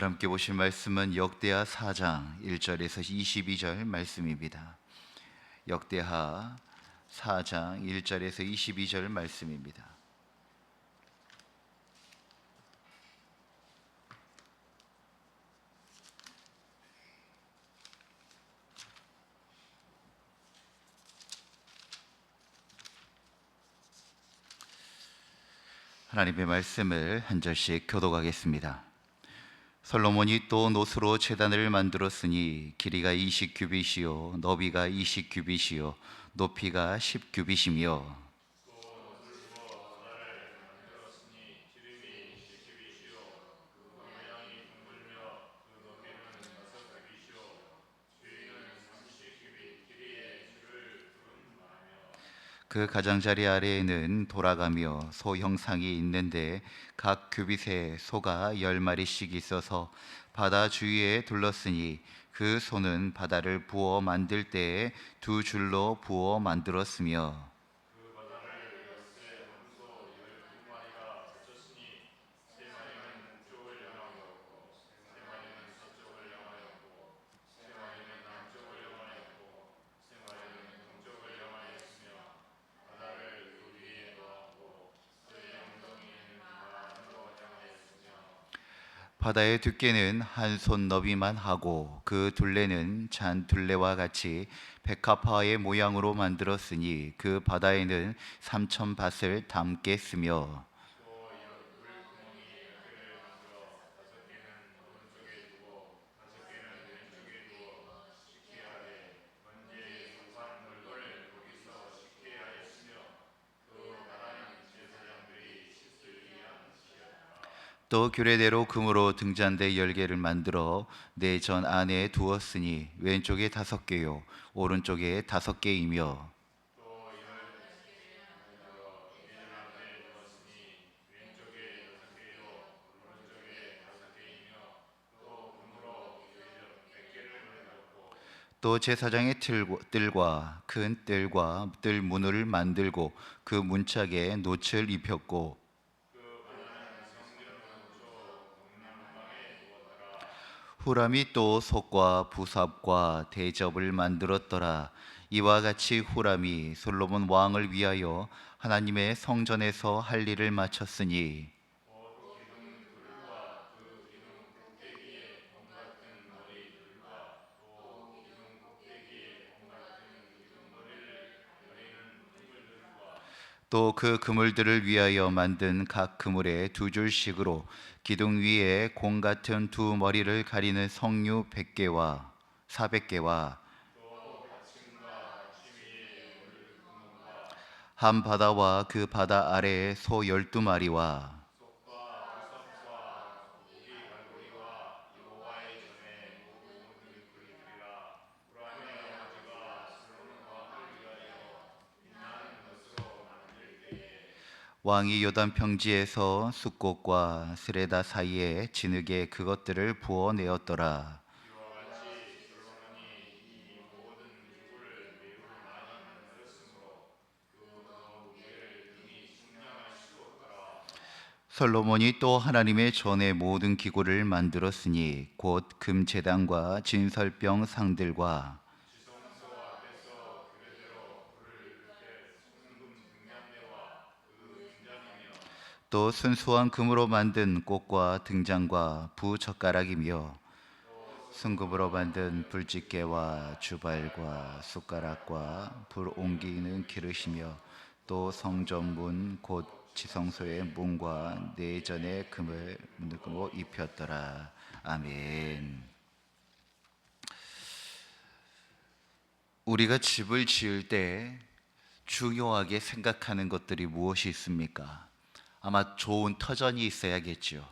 오늘 함께 보실 말씀은 역대하 4장 1절에서 22절 말씀입니다. 역대하 4장 1절에서 22절 말씀입니다. 하나님의 말씀을 한 절씩 교독하겠습니다. 솔로몬이 또 노스로 제단을 만들었으니 길이가 20규빗이요 너비가 20규빗이요 높이가 10규빗이며 그 가장자리 아래에는 돌아가며 소 형상이 있는데 각 규빗에 소가 10마리씩 있어서 바다 주위에 둘렀으니 그 소는 바다를 부어 만들 때에 두 줄로 부어 만들었으며 바다의 두께는 한 손 너비만 하고 그 둘레는 잔 둘레와 같이 백합화의 모양으로 만들었으니 그 바다에는 3천 밭을 담게 했으며 또 규례대로 금으로 등잔대 10개를 만들어 내 전 안에 두었으니 왼쪽에 5개요 오른쪽에 5개이며 또 제사장의 뜰과 큰 뜰과 뜰 문을 만들고 그 문짝에 놋을 입혔고 후람이 또 솥과 부삽과 대접을 만들었더라. 이와 같이 후람이 솔로몬 왕을 위하여 하나님의 성전에서 할 일을 마쳤으니 또 그 그물들을 위하여 만든 각 그물에 2줄씩으로 기둥 위에 공 같은 두 머리를 가리는 석류 100개와 400개와 한 바다와 그 바다 아래에 소 12마리와 왕이 요단 평지에서 숫꽃과 스레다 사이에 진흙에 그것들을 부어 내었더라. 솔로몬이 또 하나님의 전의 모든 기구를 만들었으니 곧 금제단과 진설병 상들과 또 순수한 금으로 만든 꽃과 등잔과 부젓가락이며 순금으로 만든 불집게와 주발과 숟가락과 불 옮기는 기르시며 또 성전문 곧 지성소의 문과 내전의 금을 문으로 입혔더라. 아멘. 우리가 집을 지을 때 중요하게 생각하는 것들이 무엇이 있습니까? 아마 좋은 터전이 있어야겠죠.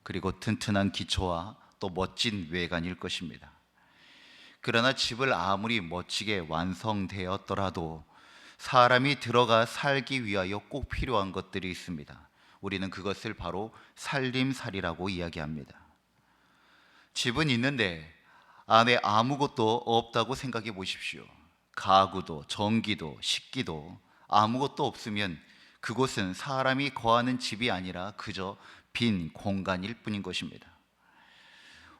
그리고 튼튼한 기초와 또 멋진 외관일 것입니다. 그러나 집을 아무리 멋지게 완성되었더라도 사람이 들어가 살기 위하여 꼭 필요한 것들이 있습니다. 우리는 그것을 바로 살림살이라고 이야기합니다. 집은 있는데 안에 아무것도 없다고 생각해 보십시오. 가구도 전기도 식기도 아무것도 없으면 그곳은 사람이 거하는 집이 아니라 그저 빈 공간일 뿐인 것입니다.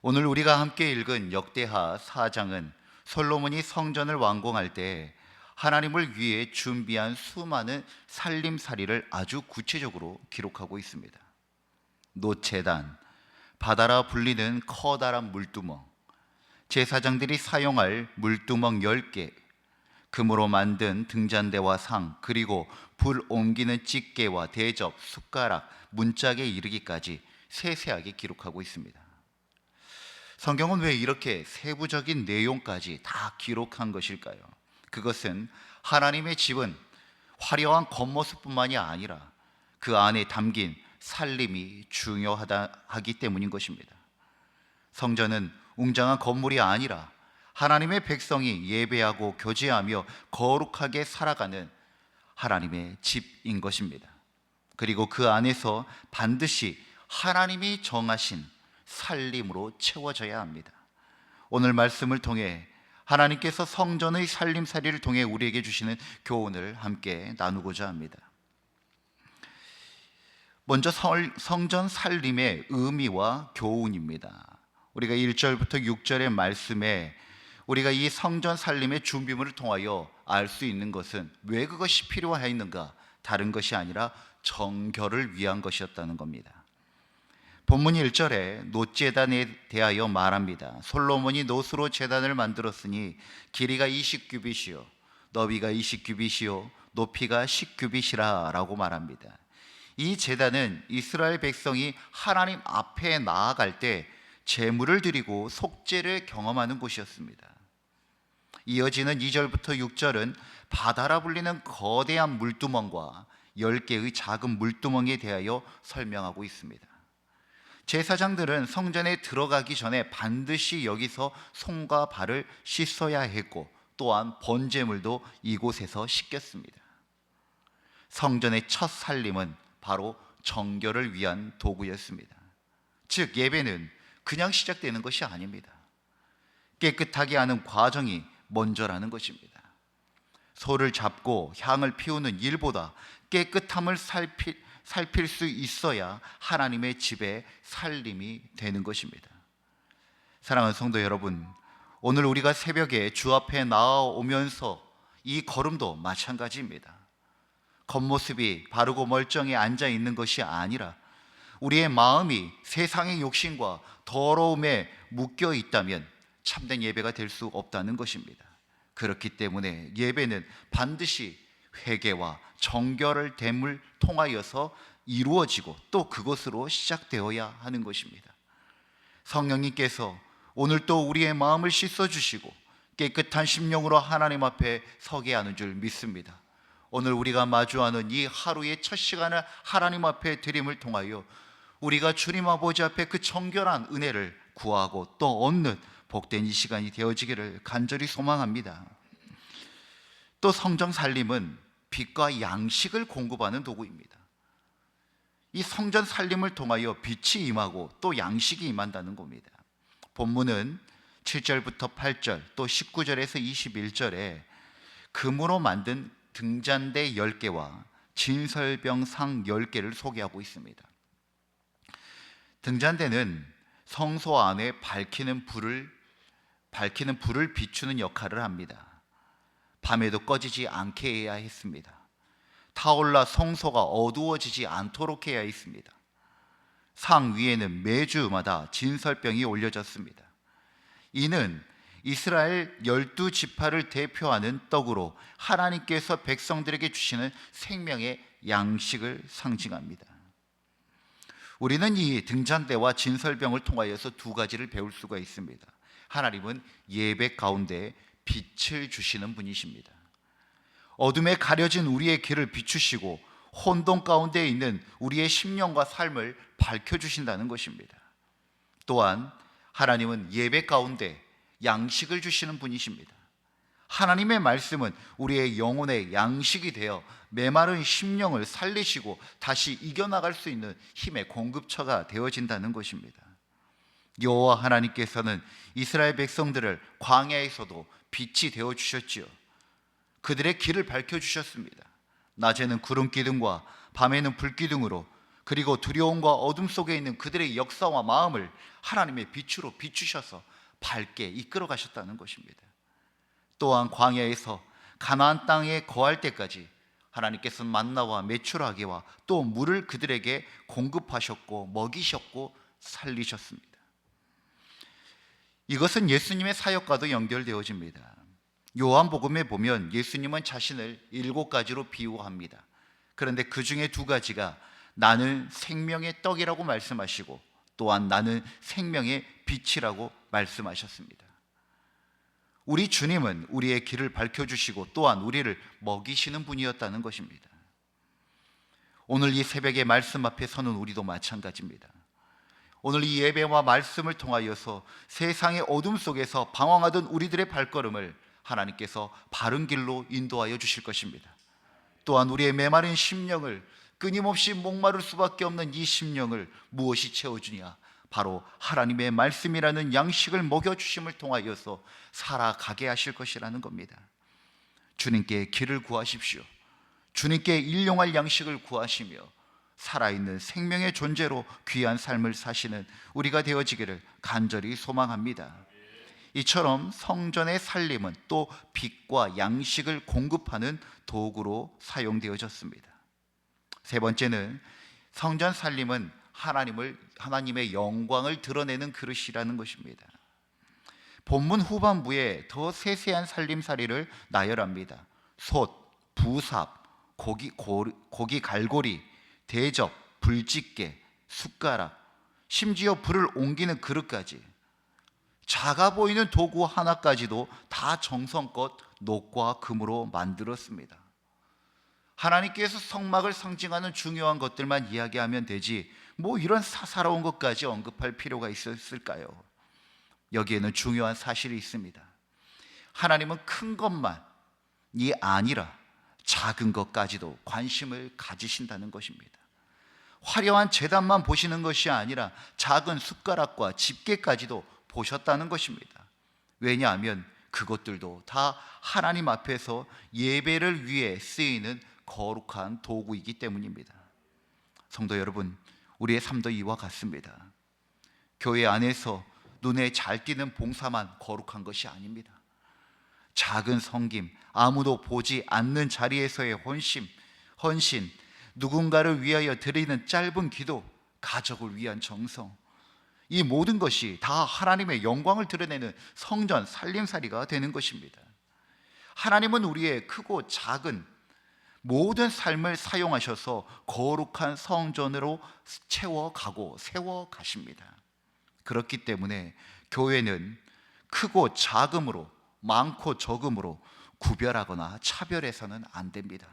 오늘 우리가 함께 읽은 역대하 4장은 솔로몬이 성전을 완공할 때 하나님을 위해 준비한 수많은 살림살이를 아주 구체적으로 기록하고 있습니다. 노제단, 바다라 불리는 커다란 물두멍, 제사장들이 사용할 물두멍 10개, 금으로 만든 등잔대와 상, 그리고 불 옮기는 집게와 대접, 숟가락, 문짝에 이르기까지 세세하게 기록하고 있습니다. 성경은 왜 이렇게 세부적인 내용까지 다 기록한 것일까요? 그것은 하나님의 집은 화려한 겉모습뿐만이 아니라 그 안에 담긴 살림이 중요하기 때문인 것입니다. 성전은 웅장한 건물이 아니라 하나님의 백성이 예배하고 교제하며 거룩하게 살아가는 하나님의 집인 것입니다. 그리고 그 안에서 반드시 하나님이 정하신 살림으로 채워져야 합니다. 오늘 말씀을 통해 하나님께서 성전의 살림살이를 통해 우리에게 주시는 교훈을 함께 나누고자 합니다. 먼저 성전 살림의 의미와 교훈입니다. 우리가 1절부터 6절의 말씀에 우리가 이 성전 살림의 준비물을 통하여 알 수 있는 것은 왜 그것이 필요하였는가, 다른 것이 아니라 정결을 위한 것이었다는 겁니다. 본문 1절에 놋제단에 대하여 말합니다. 솔로몬이 놋으로 제단을 만들었으니 길이가 20규빗이요 너비가 20규빗이요 높이가 10규빗이라 라고 말합니다. 이 제단은 이스라엘 백성이 하나님 앞에 나아갈 때 제물을 드리고 속죄를 경험하는 곳이었습니다. 이어지는 2절부터 6절은 바다라 불리는 거대한 물두멍과 10개의 작은 물두멍에 대하여 설명하고 있습니다. 제사장들은 성전에 들어가기 전에 반드시 여기서 손과 발을 씻어야 했고, 또한 번제물도 이곳에서 씻겼습니다. 성전의 첫 살림은 바로 정결을 위한 도구였습니다. 즉 예배는 그냥 시작되는 것이 아닙니다. 깨끗하게 하는 과정이 먼저라는 것입니다. 소를 잡고 향을 피우는 일보다 깨끗함을 살필 수 있어야 하나님의 집에 살림이 되는 것입니다. 사랑하는 성도 여러분, 오늘 우리가 새벽에 주 앞에 나아오면서 이 걸음도 마찬가지입니다. 겉모습이 바르고 멀쩡히 앉아 있는 것이 아니라 우리의 마음이 세상의 욕심과 더러움에 묶여 있다면 참된 예배가 될 수 없다는 것입니다. 그렇기 때문에 예배는 반드시 회개와 정결을 됨을 통하여서 이루어지고 또 그것으로 시작되어야 하는 것입니다. 성령님께서 오늘 또 우리의 마음을 씻어주시고 깨끗한 심령으로 하나님 앞에 서게 하는 줄 믿습니다. 오늘 우리가 마주하는 이 하루의 첫 시간을 하나님 앞에 드림을 통하여 우리가 주님 아버지 앞에 그 정결한 은혜를 구하고 또 얻는 복된 이 시간이 되어지기를 간절히 소망합니다. 또 성전 살림은 빛과 양식을 공급하는 도구입니다. 이 성전 살림을 통하여 빛이 임하고 또 양식이 임한다는 겁니다. 본문은 7절부터 8절 또 19절에서 21절에 금으로 만든 등잔대 10개와 진설병상 10개를 소개하고 있습니다. 등잔대는 성소 안에 밝히는 불을 비추는 역할을 합니다. 밤에도 꺼지지 않게 해야 했습니다. 타올라 성소가 어두워지지 않도록 해야 했습니다. 상 위에는 매주마다 진설병이 올려졌습니다. 이는 이스라엘 12지파를 대표하는 떡으로 하나님께서 백성들에게 주시는 생명의 양식을 상징합니다. 우리는 이 등잔대와 진설병을 통하여서 두 가지를 배울 수가 있습니다. 하나님은 예배 가운데 빛을 주시는 분이십니다. 어둠에 가려진 우리의 길을 비추시고 혼돈 가운데 있는 우리의 심령과 삶을 밝혀주신다는 것입니다. 또한 하나님은 예배 가운데 양식을 주시는 분이십니다. 하나님의 말씀은 우리의 영혼의 양식이 되어 메마른 심령을 살리시고 다시 이겨나갈 수 있는 힘의 공급처가 되어진다는 것입니다. 여호와 하나님께서는 이스라엘 백성들을 광야에서도 빛이 되어주셨지요. 그들의 길을 밝혀주셨습니다. 낮에는 구름 기둥과 밤에는 불 기둥으로 그리고 두려움과 어둠 속에 있는 그들의 역사와 마음을 하나님의 빛으로 비추셔서 밝게 이끌어 가셨다는 것입니다. 또한 광야에서 가나안 땅에 거할 때까지 하나님께서는 만나와 메추라기와 또 물을 그들에게 공급하셨고 먹이셨고 살리셨습니다. 이것은 예수님의 사역과도 연결되어집니다. 요한복음에 보면 예수님은 자신을 7가지로 비유합니다. 그런데 그 중에 2가지가 나는 생명의 떡이라고 말씀하시고 또한 나는 생명의 빛이라고 말씀하셨습니다. 우리 주님은 우리의 길을 밝혀주시고 또한 우리를 먹이시는 분이었다는 것입니다. 오늘 이 새벽의 말씀 앞에 서는 우리도 마찬가지입니다. 오늘 이 예배와 말씀을 통하여서 세상의 어둠 속에서 방황하던 우리들의 발걸음을 하나님께서 바른 길로 인도하여 주실 것입니다. 또한 우리의 메마른 심령을, 끊임없이 목마를 수밖에 없는 이 심령을 무엇이 채워주냐? 바로 하나님의 말씀이라는 양식을 먹여주심을 통하여서 살아가게 하실 것이라는 겁니다. 주님께 길을 구하십시오. 주님께 일용할 양식을 구하시며 살아있는 생명의 존재로 귀한 삶을 사시는 우리가 되어지기를 간절히 소망합니다. 이처럼 성전의 살림은 또 빛과 양식을 공급하는 도구로 사용되어졌습니다. 세 번째는 성전 살림은 하나님의 영광을 드러내는 그릇이라는 것입니다. 본문 후반부에 더 세세한 살림살이를 나열합니다. 솥, 부삽, 고기 갈고리, 대접, 불집게, 숟가락, 심지어 불을 옮기는 그릇까지, 작아 보이는 도구 하나까지도 다 정성껏 녹과 금으로 만들었습니다. 하나님께서 성막을 상징하는 중요한 것들만 이야기하면 되지 뭐 이런 사사로운 것까지 언급할 필요가 있었을까요? 여기에는 중요한 사실이 있습니다. 하나님은 큰 것만이 아니라 작은 것까지도 관심을 가지신다는 것입니다. 화려한 제단만 보시는 것이 아니라 작은 숟가락과 집게까지도 보셨다는 것입니다. 왜냐하면 그것들도 다 하나님 앞에서 예배를 위해 쓰이는 거룩한 도구이기 때문입니다. 성도 여러분, 우리의 삶도 이와 같습니다. 교회 안에서 눈에 잘 띄는 봉사만 거룩한 것이 아닙니다. 작은 섬김, 아무도 보지 않는 자리에서의 헌신, 누군가를 위하여 드리는 짧은 기도, 가족을 위한 정성, 이 모든 것이 다 하나님의 영광을 드러내는 성전 살림살이가 되는 것입니다. 하나님은 우리의 크고 작은 모든 삶을 사용하셔서 거룩한 성전으로 채워가고 세워가십니다. 그렇기 때문에 교회는 크고 작음으로, 많고 적음으로 구별하거나 차별해서는 안 됩니다.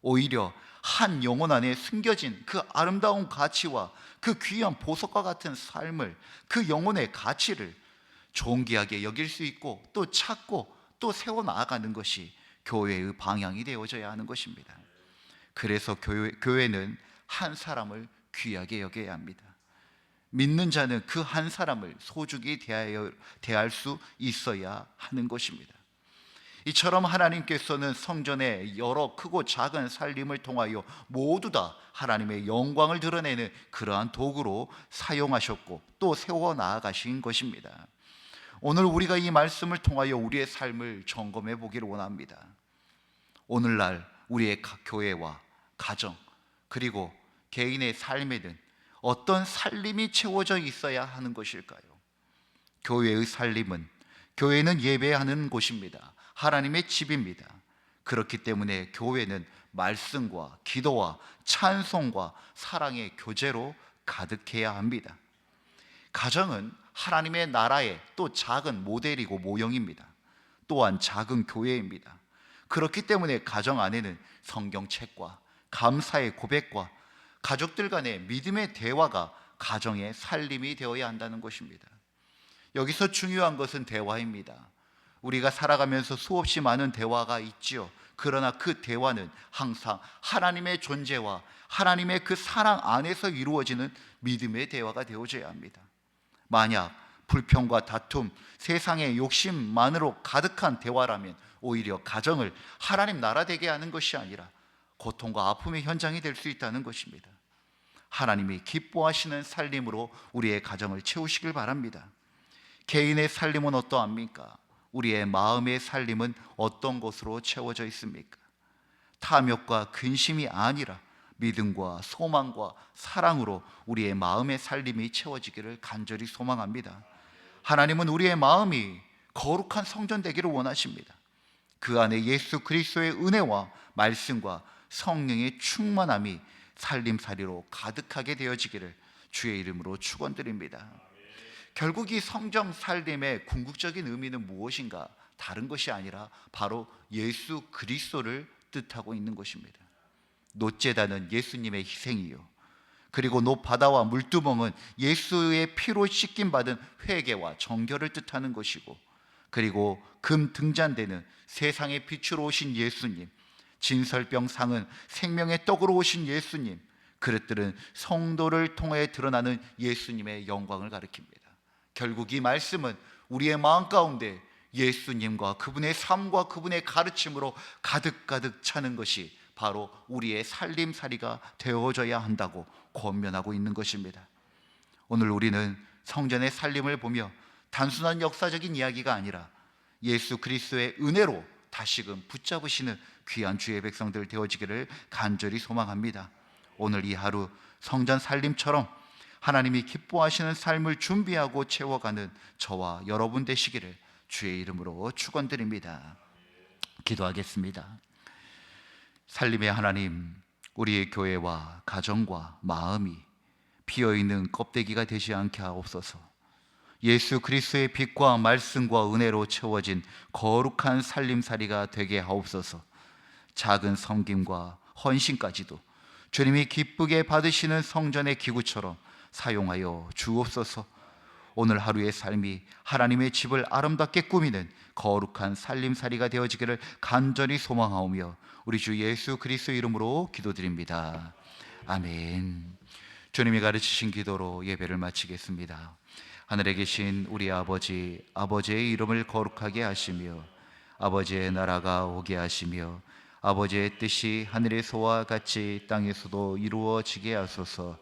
오히려 한 영혼 안에 숨겨진 그 아름다운 가치와 그 귀한 보석과 같은 삶을, 그 영혼의 가치를 존귀하게 여길 수 있고 또 찾고 또 세워나가는 것이 교회의 방향이 되어져야 하는 것입니다. 그래서 교회는 한 사람을 귀하게 여겨야 합니다. 믿는 자는 그 한 사람을 소중히 대할 수 있어야 하는 것입니다. 이처럼 하나님께서는 성전의 여러 크고 작은 살림을 통하여 모두 다 하나님의 영광을 드러내는 그러한 도구로 사용하셨고 또 세워 나아가신 것입니다. 오늘 우리가 이 말씀을 통하여 우리의 삶을 점검해 보기를 원합니다. 오늘날 우리의 교회와 가정 그리고 개인의 삶에는 어떤 살림이 채워져 있어야 하는 것일까요? 교회는 예배하는 곳입니다. 하나님의 집입니다. 그렇기 때문에 교회는 말씀과 기도와 찬송과 사랑의 교제로 가득해야 합니다. 가정은 하나님의 나라의 또 작은 모델이고 모형입니다. 또한 작은 교회입니다. 그렇기 때문에 가정 안에는 성경책과 감사의 고백과 가족들 간의 믿음의 대화가 가정의 살림이 되어야 한다는 것입니다. 여기서 중요한 것은 대화입니다. 우리가 살아가면서 수없이 많은 대화가 있지요. 그러나 그 대화는 항상 하나님의 존재와 하나님의 그 사랑 안에서 이루어지는 믿음의 대화가 되어져야 합니다. 만약 불평과 다툼, 세상의 욕심만으로 가득한 대화라면 오히려 가정을 하나님 나라 되게 하는 것이 아니라 고통과 아픔의 현장이 될 수 있다는 것입니다. 하나님이 기뻐하시는 살림으로 우리의 가정을 채우시길 바랍니다. 개인의 살림은 어떠합니까? 우리의 마음의 살림은 어떤 것으로 채워져 있습니까? 탐욕과 근심이 아니라 믿음과 소망과 사랑으로 우리의 마음의 살림이 채워지기를 간절히 소망합니다. 하나님은 우리의 마음이 거룩한 성전 되기를 원하십니다. 그 안에 예수 그리스도의 은혜와 말씀과 성령의 충만함이 살림살이로 가득하게 되어지기를 주의 이름으로 축원드립니다. 결국 이 성전 살림의 궁극적인 의미는 무엇인가? 다른 것이 아니라 바로 예수 그리스도를 뜻하고 있는 것입니다. 놋제단은 예수님의 희생이요, 그리고 놋바다와 물두멍은 예수의 피로 씻김 받은 회개와 정결을 뜻하는 것이고, 그리고 금 등잔대는 세상의 빛으로 오신 예수님, 진설병상은 생명의 떡으로 오신 예수님, 그릇들은 성도를 통해 드러나는 예수님의 영광을 가리킵니다. 결국 이 말씀은 우리의 마음 가운데 예수님과 그분의 삶과 그분의 가르침으로 가득가득 차는 것이 바로 우리의 살림살이가 되어져야 한다고 권면하고 있는 것입니다. 오늘 우리는 성전의 살림을 보며 단순한 역사적인 이야기가 아니라 예수 그리스도의 은혜로 다시금 붙잡으시는 귀한 주의 백성들 되어지기를 간절히 소망합니다. 오늘 이 하루 성전 살림처럼 하나님이 기뻐하시는 삶을 준비하고 채워가는 저와 여러분 되시기를 주의 이름으로 축원드립니다. 기도하겠습니다. 살림의 하나님, 우리의 교회와 가정과 마음이 비어있는 껍데기가 되지 않게 하옵소서. 예수 그리스도의 빛과 말씀과 은혜로 채워진 거룩한 살림살이가 되게 하옵소서. 작은 섬김과 헌신까지도 주님이 기쁘게 받으시는 성전의 기구처럼 사용하여 주옵소서. 오늘 하루의 삶이 하나님의 집을 아름답게 꾸미는 거룩한 살림살이가 되어지기를 간절히 소망하오며 우리 주 예수 그리스도 이름으로 기도드립니다. 아멘. 주님이 가르치신 기도로 예배를 마치겠습니다. 하늘에 계신 우리 아버지, 아버지의 이름을 거룩하게 하시며 아버지의 나라가 오게 하시며 아버지의 뜻이 하늘에서와 같이 땅에서도 이루어지게 하소서.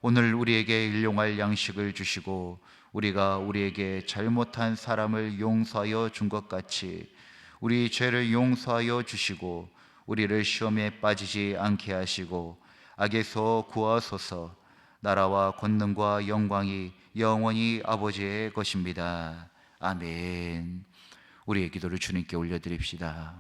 오늘 우리에게 일용할 양식을 주시고 우리가 우리에게 잘못한 사람을 용서하여 준 것 같이 우리 죄를 용서하여 주시고 우리를 시험에 빠지지 않게 하시고 악에서 구하소서. 나라와 권능과 영광이 영원히 아버지의 것입니다. 아멘. 우리의 기도를 주님께 올려드립시다.